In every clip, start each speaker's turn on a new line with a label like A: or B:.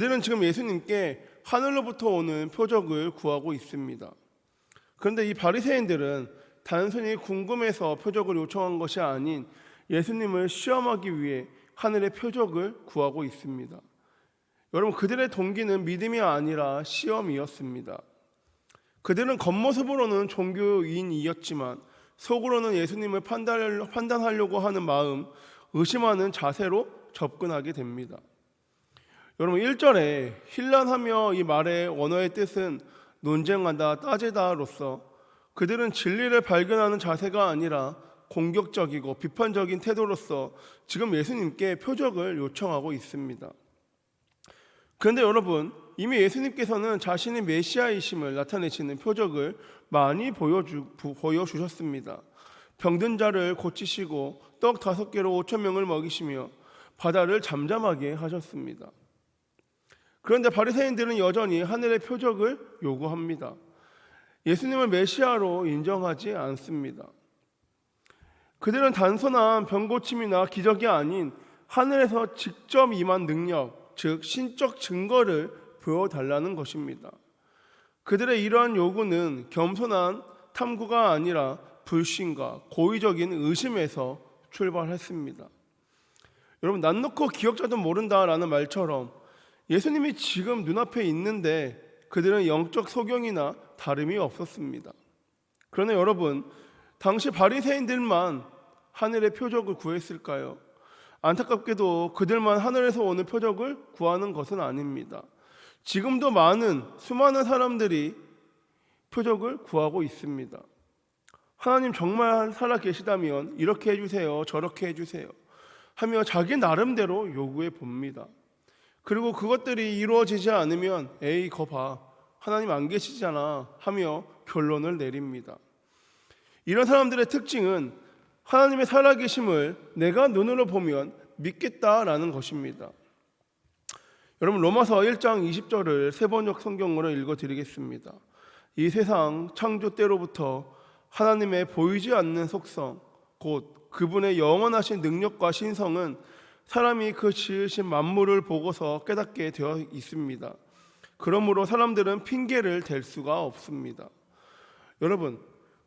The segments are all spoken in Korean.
A: 그들은 지금 예수님께 하늘로부터 오는 표적을 구하고 있습니다. 그런데 이 바리새인들은 단순히 궁금해서 표적을 요청한 것이 아닌 예수님을 시험하기 위해 하늘의 표적을 구하고 있습니다. 여러분, 그들의 동기는 믿음이 아니라 시험이었습니다. 그들은 겉모습으로는 종교인이었지만 속으로는 예수님을 판단하려고 하는 마음, 의심하는 자세로 접근하게 됩니다. 여러분, 1절에 힐난하며 이 말의 원어의 뜻은 논쟁하다, 따지다로서 그들은 진리를 발견하는 자세가 아니라 공격적이고 비판적인 태도로서 지금 예수님께 표적을 요청하고 있습니다. 그런데 여러분, 이미 예수님께서는 자신이 메시아이심을 나타내시는 표적을 많이 보여주셨습니다. 병든 자를 고치시고 떡 5개로 5,000명을 먹이시며 바다를 잠잠하게 하셨습니다. 그런데 바리새인들은 여전히 하늘의 표적을 요구합니다. 예수님을 메시아로 인정하지 않습니다. 그들은 단순한 병고침이나 기적이 아닌 하늘에서 직접 임한 능력, 즉 신적 증거를 보여달라는 것입니다. 그들의 이러한 요구는 겸손한 탐구가 아니라 불신과 고의적인 의심에서 출발했습니다. 여러분, 난 놓고 기억자도 모른다라는 말처럼 예수님이 지금 눈앞에 있는데 그들은 영적 소경이나 다름이 없었습니다. 그러나 여러분, 당시 바리새인들만 하늘의 표적을 구했을까요? 안타깝게도 그들만 하늘에서 오는 표적을 구하는 것은 아닙니다. 지금도 수많은 사람들이 표적을 구하고 있습니다. 하나님 정말 살아 계시다면 이렇게 해주세요, 저렇게 해주세요 하며 자기 나름대로 요구해 봅니다. 그리고 그것들이 이루어지지 않으면 에이 거 봐, 하나님 안 계시잖아 하며 결론을 내립니다. 이런 사람들의 특징은 하나님의 살아계심을 내가 눈으로 보면 믿겠다라는 것입니다. 여러분, 로마서 1장 20절을 세 번역 성경으로 읽어드리겠습니다. 이 세상 창조 때로부터 하나님의 보이지 않는 속성, 곧 그분의 영원하신 능력과 신성은 사람이 그 지으신 만물을 보고서 깨닫게 되어 있습니다. 그러므로 사람들은 핑계를 댈 수가 없습니다. 여러분,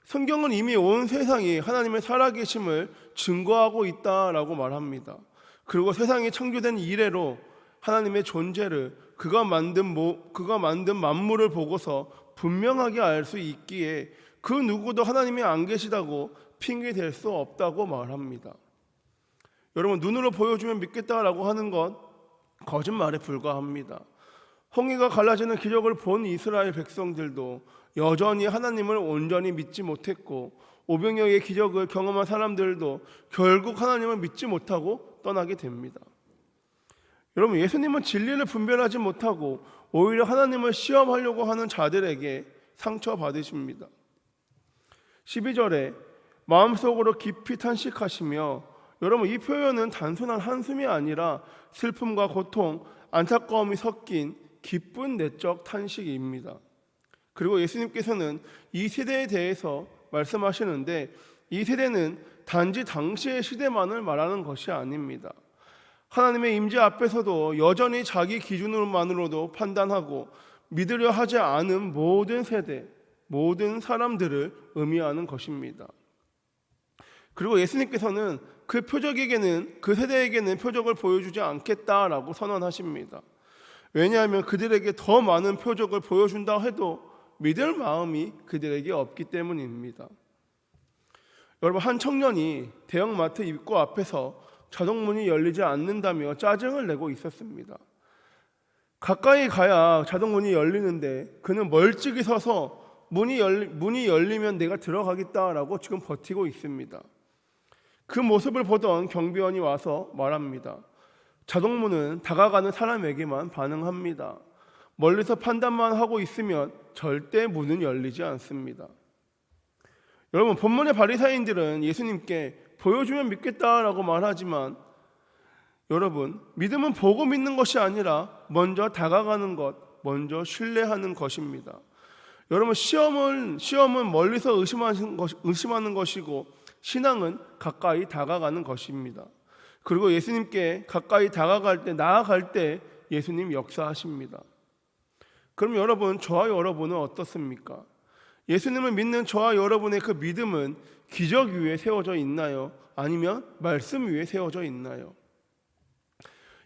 A: 성경은 이미 온 세상이 하나님의 살아계심을 증거하고 있다라고 말합니다. 그리고 세상이 창조된 이래로 하나님의 존재를 그가 만든 만물을 보고서 분명하게 알 수 있기에 그 누구도 하나님이 안 계시다고 핑계 댈 수 없다고 말합니다. 여러분, 눈으로 보여주면 믿겠다라고 하는 건 거짓말에 불과합니다. 홍해가 갈라지는 기적을 본 이스라엘 백성들도 여전히 하나님을 온전히 믿지 못했고, 오병이어의 기적을 경험한 사람들도 결국 하나님을 믿지 못하고 떠나게 됩니다. 여러분, 예수님은 진리를 분별하지 못하고 오히려 하나님을 시험하려고 하는 자들에게 상처받으십니다. 12절에 마음속으로 깊이 탄식하시며, 여러분, 이 표현은 단순한 한숨이 아니라 슬픔과 고통, 안타까움이 섞인 기쁜 내적 탄식입니다. 그리고 예수님께서는 이 세대에 대해서 말씀하시는데, 이 세대는 단지 당시의 시대만을 말하는 것이 아닙니다. 하나님의 임재 앞에서도 여전히 자기 기준으로만으로도 판단하고 믿으려 하지 않은 모든 세대, 모든 사람들을 의미하는 것입니다. 그리고 예수님께서는 그 세대에게는 표적을 보여주지 않겠다라고 선언하십니다. 왜냐하면 그들에게 더 많은 표적을 보여준다 해도 믿을 마음이 그들에게 없기 때문입니다. 여러분, 한 청년이 대형마트 입구 앞에서 자동문이 열리지 않는다며 짜증을 내고 있었습니다. 가까이 가야 자동문이 열리는데 그는 멀찍이 서서 문이 열리면 내가 들어가겠다라고 지금 버티고 있습니다. 그 모습을 보던 경비원이 와서 말합니다. 자동문은 다가가는 사람에게만 반응합니다. 멀리서 판단만 하고 있으면 절대 문은 열리지 않습니다. 여러분, 본문의 바리새인들은 예수님께 보여주면 믿겠다라고 말하지만, 여러분, 믿음은 보고 믿는 것이 아니라 먼저 다가가는 것, 먼저 신뢰하는 것입니다. 여러분, 시험은 멀리서 의심하는 것이고, 신앙은 가까이 다가가는 것입니다. 그리고 예수님께 가까이 나아갈 때 예수님 역사하십니다. 그럼 여러분, 저와 여러분은 어떻습니까? 예수님을 믿는 저와 여러분의 그 믿음은 기적 위에 세워져 있나요? 아니면 말씀 위에 세워져 있나요?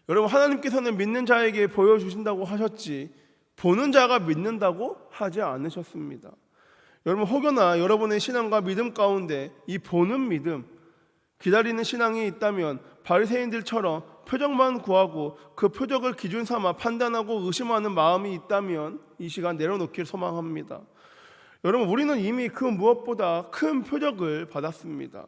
A: 여러분, 하나님께서는 믿는 자에게 보여주신다고 하셨지 보는 자가 믿는다고 하지 않으셨습니다. 여러분, 혹여나 여러분의 신앙과 믿음 가운데 이 보는 믿음, 기다리는 신앙이 있다면 바리새인들처럼 표적만 구하고 그 표적을 기준 삼아 판단하고 의심하는 마음이 있다면 이 시간 내려놓길 소망합니다. 여러분, 우리는 이미 그 무엇보다 큰 표적을 받았습니다.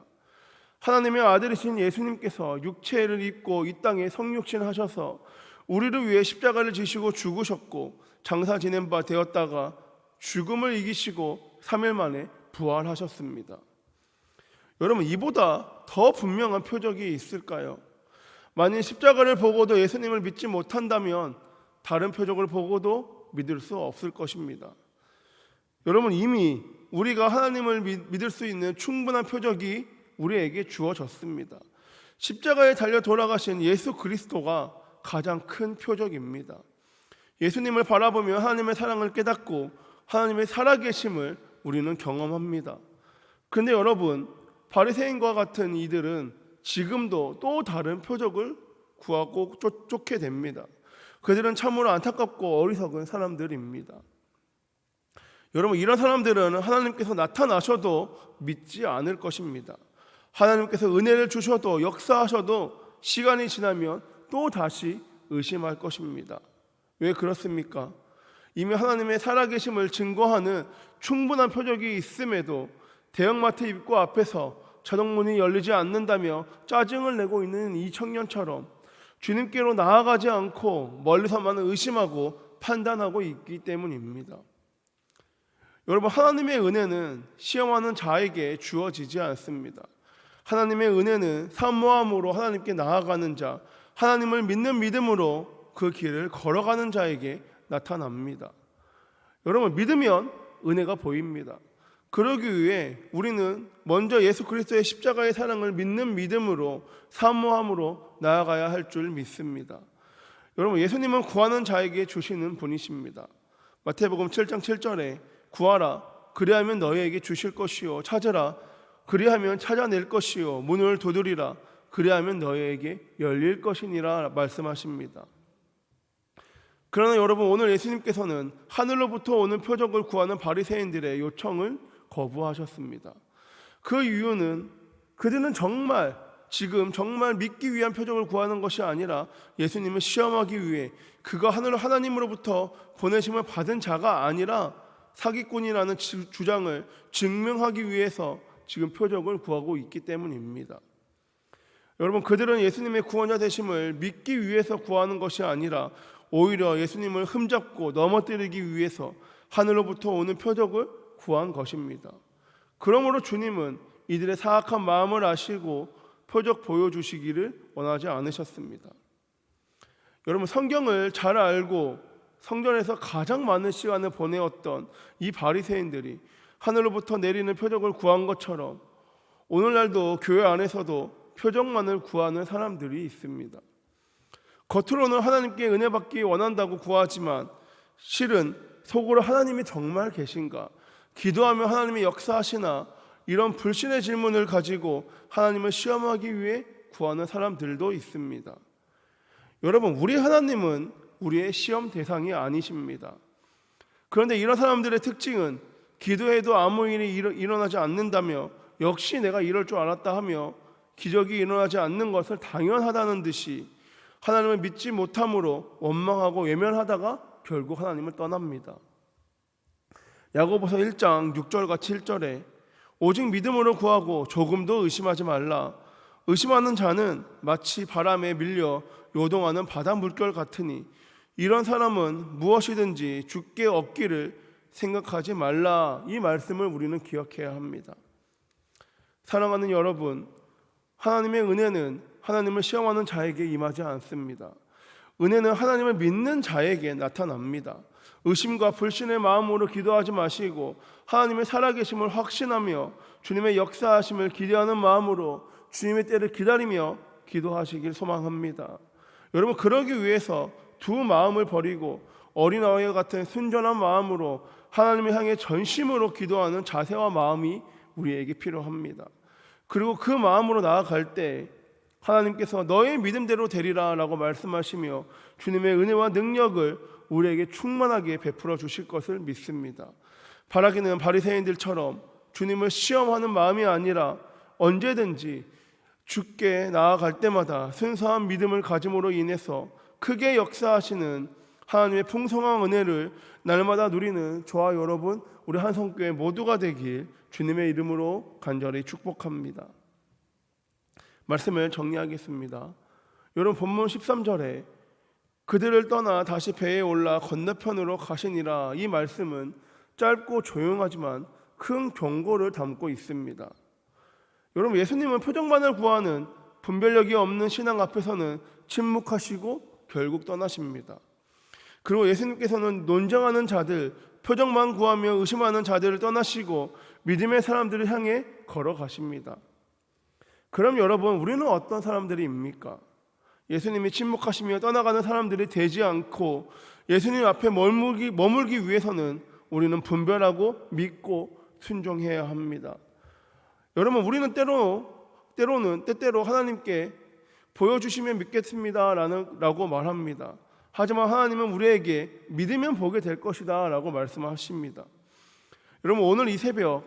A: 하나님의 아들이신 예수님께서 육체를 입고 이 땅에 성육신하셔서 우리를 위해 십자가를 지시고 죽으셨고 장사 지낸 바 되었다가 죽음을 이기시고 3일 만에 부활하셨습니다. 여러분, 이보다 더 분명한 표적이 있을까요? 만일 십자가를 보고도 예수님을 믿지 못한다면 다른 표적을 보고도 믿을 수 없을 것입니다. 여러분, 이미 우리가 하나님을 믿을 수 있는 충분한 표적이 우리에게 주어졌습니다. 십자가에 달려 돌아가신 예수 그리스도가 가장 큰 표적입니다. 예수님을 바라보며 하나님의 사랑을 깨닫고 하나님의 살아계심을 우리는 경험합니다. 그런데 여러분, 바리새인과 같은 이들은 지금도 또 다른 표적을 구하고 쫓게 됩니다. 그들은 참으로 안타깝고 어리석은 사람들입니다. 여러분, 이런 사람들은 하나님께서 나타나셔도 믿지 않을 것입니다. 하나님께서 은혜를 주셔도 역사하셔도 시간이 지나면 또 다시 의심할 것입니다. 왜 그렇습니까? 이미 하나님의 살아계심을 증거하는 충분한 표적이 있음에도 대형마트 입구 앞에서 자동문이 열리지 않는다며 짜증을 내고 있는 이 청년처럼 주님께로 나아가지 않고 멀리서만 의심하고 판단하고 있기 때문입니다. 여러분, 하나님의 은혜는 시험하는 자에게 주어지지 않습니다. 하나님의 은혜는 사모함으로 하나님께 나아가는 자, 하나님을 믿는 믿음으로 그 길을 걸어가는 자에게 나타납니다. 여러분, 믿으면 은혜가 보입니다. 그러기 위해 우리는 먼저 예수 그리스도의 십자가의 사랑을 믿는 믿음으로 사모함으로 나아가야 할 줄 믿습니다. 여러분, 예수님은 구하는 자에게 주시는 분이십니다. 마태복음 7장 7절에 구하라 그리하면 너희에게 주실 것이요 찾으라 그리하면 찾아낼 것이요 문을 두드리라 그리하면 너희에게 열릴 것이니라 말씀하십니다. 그러나 여러분, 오늘 예수님께서는 하늘로부터 오는 표적을 구하는 바리새인들의 요청을 거부하셨습니다. 그 이유는 그들은 지금 정말 믿기 위한 표적을 구하는 것이 아니라 예수님을 시험하기 위해 그가 하나님으로부터 보내심을 받은 자가 아니라 사기꾼이라는 주장을 증명하기 위해서 지금 표적을 구하고 있기 때문입니다. 여러분, 그들은 예수님의 구원자 되심을 믿기 위해서 구하는 것이 아니라 오히려 예수님을 흠잡고 넘어뜨리기 위해서 하늘로부터 오는 표적을 구한 것입니다. 그러므로 주님은 이들의 사악한 마음을 아시고 표적 보여주시기를 원하지 않으셨습니다. 여러분, 성경을 잘 알고 성전에서 가장 많은 시간을 보내었던 이 바리새인들이 하늘로부터 내리는 표적을 구한 것처럼 오늘날도 교회 안에서도 표적만을 구하는 사람들이 있습니다. 겉으로는 하나님께 은혜 받기 원한다고 구하지만 실은 속으로 하나님이 정말 계신가, 기도하며 하나님이 역사하시나, 이런 불신의 질문을 가지고 하나님을 시험하기 위해 구하는 사람들도 있습니다. 여러분, 우리 하나님은 우리의 시험 대상이 아니십니다. 그런데 이런 사람들의 특징은 기도해도 아무 일이 일어나지 않는다며 역시 내가 이럴 줄 알았다 하며 기적이 일어나지 않는 것을 당연하다는 듯이 하나님을 믿지 못함으로 원망하고 외면하다가 결국 하나님을 떠납니다. 야고보서 1장 6절과 7절에 오직 믿음으로 구하고 조금도 의심하지 말라. 의심하는 자는 마치 바람에 밀려 요동하는 바다 물결 같으니 이런 사람은 무엇이든지 주께 얻기를 생각하지 말라. 이 말씀을 우리는 기억해야 합니다. 사랑하는 여러분, 하나님의 은혜는 하나님을 시험하는 자에게 임하지 않습니다. 은혜는 하나님을 믿는 자에게 나타납니다. 의심과 불신의 마음으로 기도하지 마시고 하나님의 살아계심을 확신하며 주님의 역사하심을 기대하는 마음으로 주님의 때를 기다리며 기도하시길 소망합니다. 여러분, 그러기 위해서 두 마음을 버리고 어린아이와 같은 순전한 마음으로 하나님을 향해 전심으로 기도하는 자세와 마음이 우리에게 필요합니다. 그리고 그 마음으로 나아갈 때 하나님께서 너의 믿음대로 되리라 라고 말씀하시며 주님의 은혜와 능력을 우리에게 충만하게 베풀어 주실 것을 믿습니다. 바라기는 바리새인들처럼 주님을 시험하는 마음이 아니라 언제든지 주께 나아갈 때마다 순수한 믿음을 가짐으로 인해서 크게 역사하시는 하나님의 풍성한 은혜를 날마다 누리는 저와 여러분 우리 한성교회 모두가 되길 주님의 이름으로 간절히 축복합니다. 말씀을 정리하겠습니다. 여러분 본문 13절에 그들을 떠나 다시 배에 올라 건너편으로 가시니라, 이 말씀은 짧고 조용하지만 큰 경고를 담고 있습니다. 여러분 예수님은 표정만을 구하는 분별력이 없는 신앙 앞에서는 침묵하시고 결국 떠나십니다. 그리고 예수님께서는 논쟁하는 자들, 표정만 구하며 의심하는 자들을 떠나시고 믿음의 사람들을 향해 걸어가십니다. 그럼 여러분 우리는 어떤 사람들입니까? 예수님이 침묵하시며 떠나가는 사람들이 되지 않고 예수님 앞에 머물기 위해서는 우리는 분별하고 믿고 순종해야 합니다. 여러분 우리는 때때로 하나님께 보여주시면 믿겠습니다 라고 말합니다. 하지만 하나님은 우리에게 믿으면 보게 될 것이다 라고 말씀하십니다. 여러분 오늘 이 새벽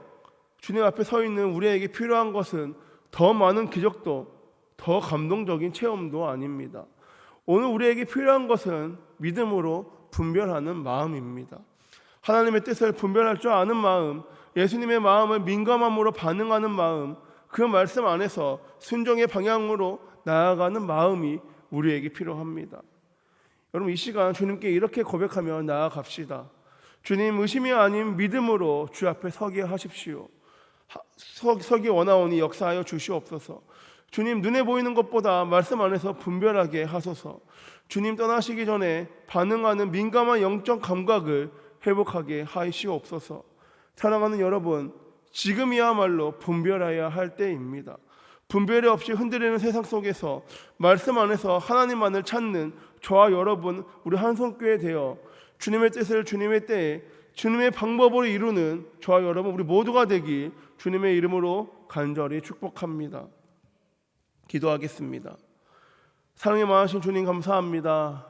A: 주님 앞에 서 있는 우리에게 필요한 것은 더 많은 기적도 더 감동적인 체험도 아닙니다. 오늘 우리에게 필요한 것은 믿음으로 분별하는 마음입니다. 하나님의 뜻을 분별할 줄 아는 마음, 예수님의 마음을 민감함으로 반응하는 마음, 그 말씀 안에서 순종의 방향으로 나아가는 마음이 우리에게 필요합니다. 여러분 이 시간 주님께 이렇게 고백하며 나아갑시다. 주님, 의심이 아닌 믿음으로 주 앞에 서게 하십시오. 서기 원하오니 역사하여 주시옵소서. 주님, 눈에 보이는 것보다 말씀 안에서 분별하게 하소서. 주님 떠나시기 전에 반응하는 민감한 영적 감각을 회복하게 하시옵소서. 사랑하는 여러분, 지금이야말로 분별해야 할 때입니다. 분별이 없이 흔들리는 세상 속에서 말씀 안에서 하나님만을 찾는 저와 여러분, 우리 한성교회 되어 주님의 뜻을 주님의 때에 주님의 방법으로 이루는 저와 여러분 우리 모두가 되기 주님의 이름으로 간절히 축복합니다. 기도하겠습니다. 사랑이 많으신 주님 감사합니다.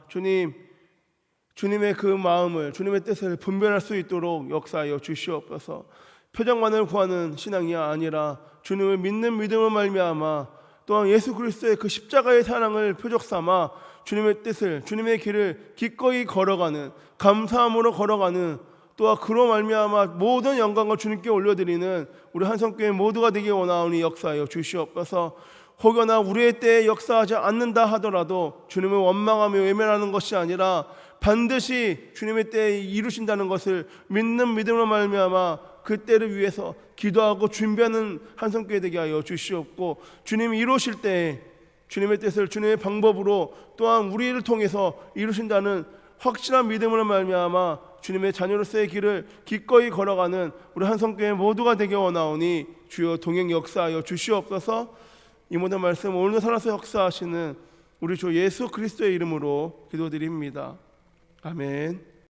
A: 주님의 그 마음을, 주님의 뜻을 분별할 수 있도록 역사하여 주시옵소서. 표정만을 구하는 신앙이 아니라 주님을 믿는 믿음을 말미암아 또한 예수 그리스도의 그 십자가의 사랑을 표적 삼아 주님의 뜻을, 주님의 길을 기꺼이 걸어가는, 감사함으로 걸어가는, 또한 그로 말미암아 모든 영광을 주님께 올려드리는 우리 한성교회 모두가 되기 원하오니 역사하여 주시옵소서. 혹여나 우리의 때에 역사하지 않는다 하더라도 주님을 원망하며 외면하는 것이 아니라 반드시 주님의 때에 이루신다는 것을 믿는 믿음으로 말미암아 그 때를 위해서 기도하고 준비하는 한성교회 되게 하여 주시옵고, 주님이 이루실 때에 주님의 뜻을 주님의 방법으로 또한 우리를 통해서 이루신다는 확실한 믿음으로 말미암아 주님의 자녀로서의 길을 기꺼이 걸어가는 우리 한성교회 모두가 되게 원하오니 주여 동행 역사하여 주시옵소서. 이 모든 말씀 오늘도 살아서 역사하시는 우리 주 예수 그리스도의 이름으로 기도드립니다. 아멘.